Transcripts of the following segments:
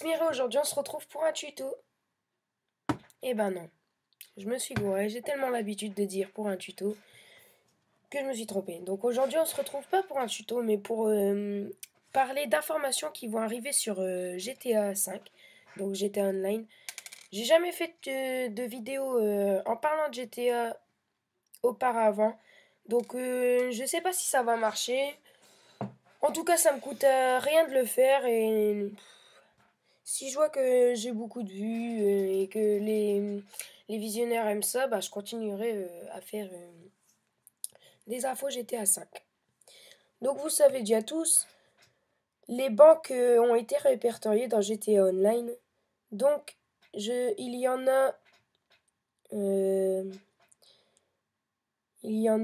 Smira, aujourd'hui on se retrouve pour un tuto. Eh ben non, je me suis gourée, j'ai tellement l'habitude de dire pour un tuto que je me suis trompée. Donc aujourd'hui on se retrouve pas pour un tuto mais pour parler d'informations qui vont arriver sur GTA 5, donc GTA Online. J'ai jamais fait de vidéo en parlant de GTA auparavant, donc je sais pas si ça va marcher. En tout cas ça me coûte rien de le faire et si je vois que j'ai beaucoup de vues et que les visionnaires aiment ça, bah, je continuerai à faire des infos GTA 5. Donc vous savez déjà tous, les banques ont été répertoriées dans GTA Online. Donc euh, il y en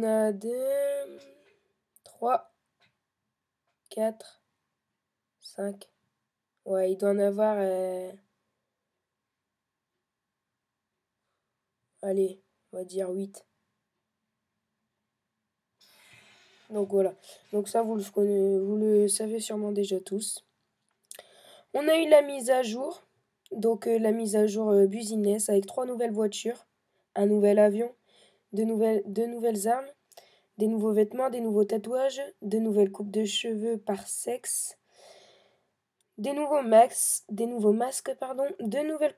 a 2, 3, 4, 5. Ouais, il doit en avoir, allez, on va dire 8. Donc voilà. Donc ça, vous le savez sûrement déjà tous. On a eu la mise à jour. Donc la mise à jour Business avec 3 nouvelles voitures, un nouvel avion, deux nouvelles armes, des nouveaux vêtements, des nouveaux tatouages, de nouvelles coupes de cheveux par sexe, des nouveaux masques, pardon, deux nouvelles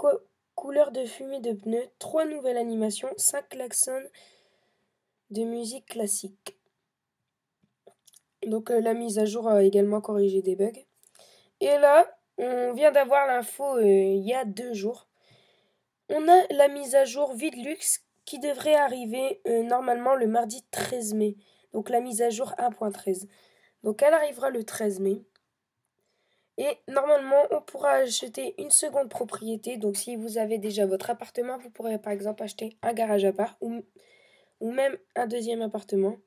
couleurs de fumée de pneus, 3 nouvelles animations, 5 klaxons de musique classique. Donc la mise à jour a également corrigé des bugs. Et là, on vient d'avoir l'info il y a 2 jours. On a la mise à jour Vidlux qui devrait arriver normalement le mardi 13 mai. Donc la mise à jour 1.13. Donc elle arrivera le 13 mai. Et normalement, on pourra acheter une seconde propriété. Donc si vous avez déjà votre appartement, vous pourrez par exemple acheter un garage à part ou même un deuxième appartement.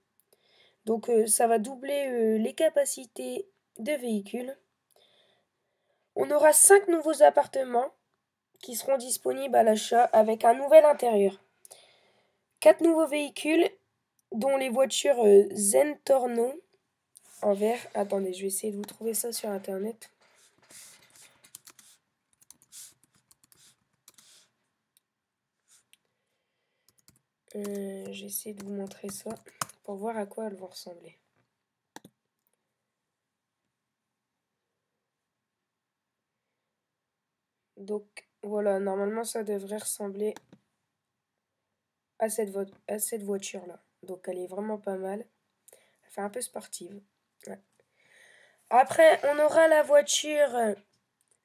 Donc ça va doubler les capacités de véhicules. On aura 5 nouveaux appartements qui seront disponibles à l'achat avec un nouvel intérieur. 4 nouveaux véhicules, dont les voitures Zentorno en vert. Attendez, je vais essayer de vous trouver ça sur internet. J'essaie de vous montrer ça pour voir à quoi elles vont ressembler. Donc voilà, normalement ça devrait ressembler à cette voiture-là. Donc elle est vraiment pas mal. Elle fait un peu sportive. Ouais. Après, on aura la voiture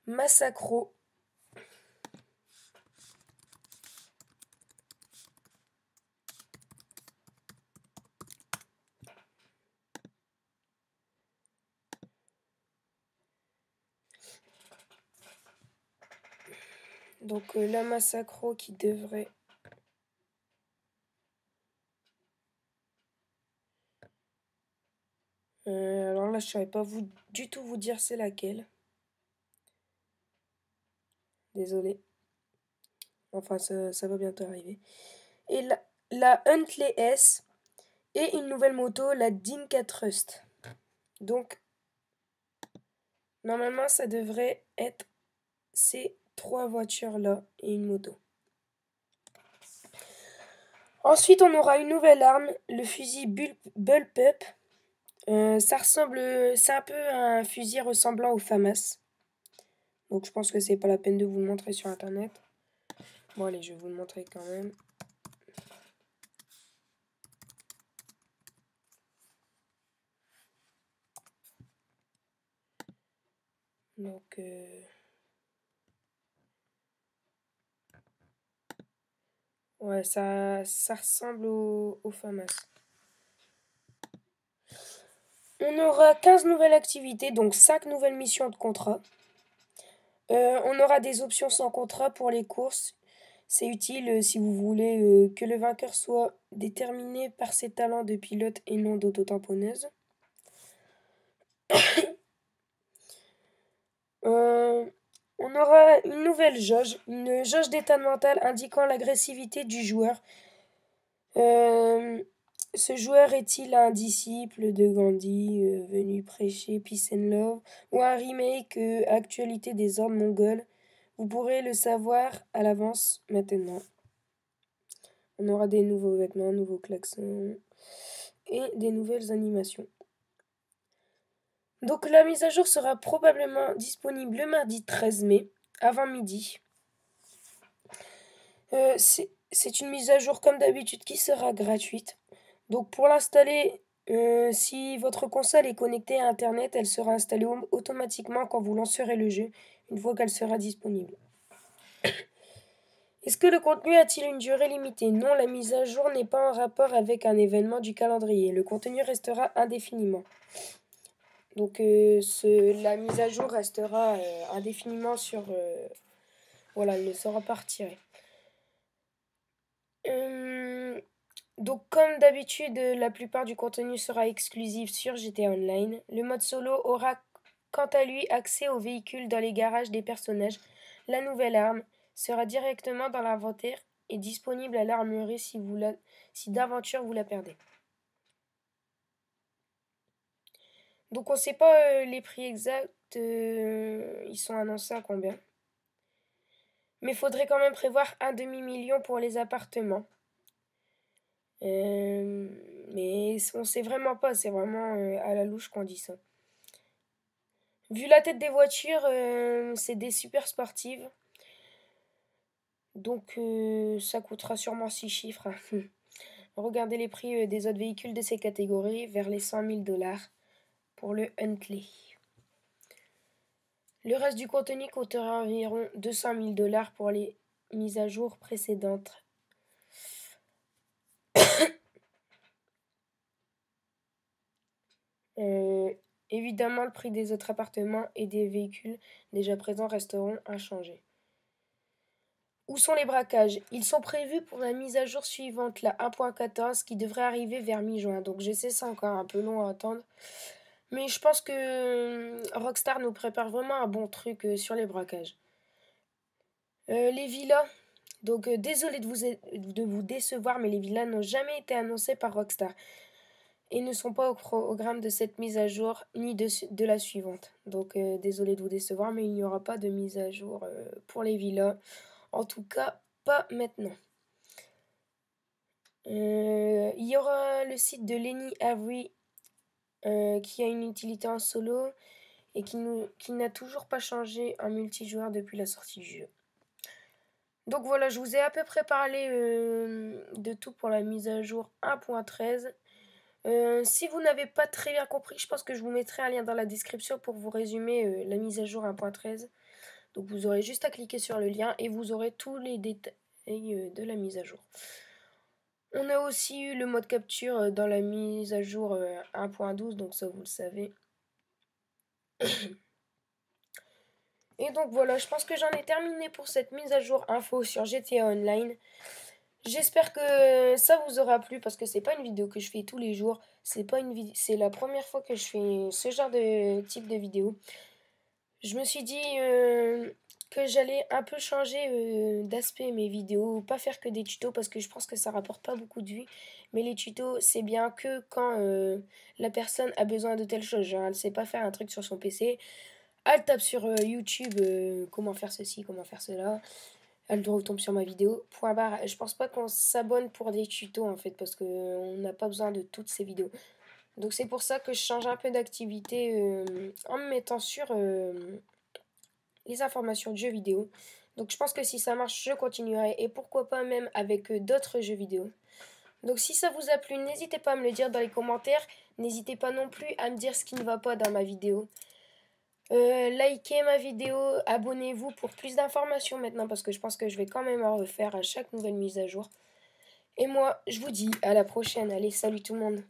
Massacro. Donc la Massacro qui devrait... alors là, je ne saurais pas du tout vous dire c'est laquelle. Désolé. Enfin, ça va bientôt arriver. Et la Huntley S et une nouvelle moto, la Dinka Trust. Donc, normalement, ça devrait être ces 3 voitures-là et une moto. Ensuite, on aura une nouvelle arme, le fusil Bullpup. C'est un peu un fusil ressemblant au FAMAS. Donc, je pense que c'est pas la peine de vous le montrer sur internet. Bon, allez, je vais vous le montrer quand même. Donc, ouais, ça ressemble au FAMAS. On aura 15 nouvelles activités, donc 5 nouvelles missions de contrat. On aura des options sans contrat pour les courses. C'est utile si vous voulez que le vainqueur soit déterminé par ses talents de pilote et non d'auto-tamponneuse. On aura une nouvelle jauge, une jauge d'état mental indiquant l'agressivité du joueur. Ce joueur est-il un disciple de Gandhi venu prêcher Peace and Love ou un remake Actualité des ordres mongols? Vous pourrez le savoir à l'avance maintenant. On aura des nouveaux vêtements, nouveaux klaxons et des nouvelles animations. Donc la mise à jour sera probablement disponible le mardi 13 mai avant midi. C'est une mise à jour comme d'habitude qui sera gratuite. Donc pour l'installer, si votre console est connectée à Internet, elle sera installée automatiquement quand vous lancerez le jeu, une fois qu'elle sera disponible. Est-ce que le contenu a-t-il une durée limitée? Non, la mise à jour n'est pas en rapport avec un événement du calendrier. Le contenu restera indéfiniment. Donc la mise à jour restera indéfiniment sur... voilà, elle ne sera pas retirée. Donc comme d'habitude, la plupart du contenu sera exclusif sur GTA Online. Le mode solo aura quant à lui accès aux véhicules dans les garages des personnages. La nouvelle arme sera directement dans l'inventaire et disponible à l'armurerie si d'aventure vous la perdez. Donc on ne sait pas les prix exacts, ils sont annoncés à combien. Mais il faudrait quand même prévoir un demi-million pour les appartements. Mais on sait vraiment pas, c'est vraiment à la louche qu'on dit ça. Vu la tête des voitures, c'est des super sportives. Donc ça coûtera sûrement 6 chiffres, hein. Regardez les prix des autres véhicules de ces catégories, vers les 100 000 $ pour le Huntley. Le reste du contenu coûtera environ 200 000 $ pour les mises à jour précédentes. Évidemment, le prix des autres appartements et des véhicules déjà présents resteront inchangés. Où sont les braquages? Ils sont prévus pour la mise à jour suivante, la 1.14, qui devrait arriver vers mi-juin. Donc je sais, c'est encore un peu long à attendre. Mais je pense que Rockstar nous prépare vraiment un bon truc sur les braquages. Les villas. Donc désolé de vous décevoir, mais les villas n'ont jamais été annoncées par Rockstar et ne sont pas au programme de cette mise à jour ni de la suivante. Donc désolé de vous décevoir, mais il n'y aura pas de mise à jour pour les villas. En tout cas, pas maintenant. Il y aura le site de Lenny Avery qui a une utilité en solo et qui n'a toujours pas changé en multijoueur depuis la sortie du jeu. Donc voilà, je vous ai à peu près parlé de tout pour la mise à jour 1.13. Si vous n'avez pas très bien compris, je pense que je vous mettrai un lien dans la description pour vous résumer la mise à jour 1.13. Donc vous aurez juste à cliquer sur le lien et vous aurez tous les détails de la mise à jour. On a aussi eu le mode capture dans la mise à jour 1.12, donc ça vous le savez. Et donc voilà, je pense que j'en ai terminé pour cette mise à jour info sur GTA Online. J'espère que ça vous aura plu parce que c'est pas une vidéo que je fais tous les jours. C'est la première fois que je fais ce genre de type de vidéo. Je me suis dit que j'allais un peu changer d'aspect mes vidéos, pas faire que des tutos parce que je pense que ça rapporte pas beaucoup de vues. Mais les tutos, c'est bien que quand la personne a besoin de telle chose. Genre, elle sait pas faire un truc sur son PC. Elle tape sur YouTube comment faire ceci, comment faire cela. Elle retombe sur ma vidéo. Point barre. Je pense pas qu'on s'abonne pour des tutos en fait parce qu'on n'a pas besoin de toutes ces vidéos. Donc c'est pour ça que je change un peu d'activité en me mettant sur les informations de jeux vidéo. Donc je pense que si ça marche, je continuerai et pourquoi pas même avec d'autres jeux vidéo. Donc si ça vous a plu, n'hésitez pas à me le dire dans les commentaires. N'hésitez pas non plus à me dire ce qui ne va pas dans ma vidéo. Likez ma vidéo, abonnez-vous pour plus d'informations maintenant parce que je pense que je vais quand même en refaire à chaque nouvelle mise à jour. Et moi, je vous dis à la prochaine. Allez, salut tout le monde.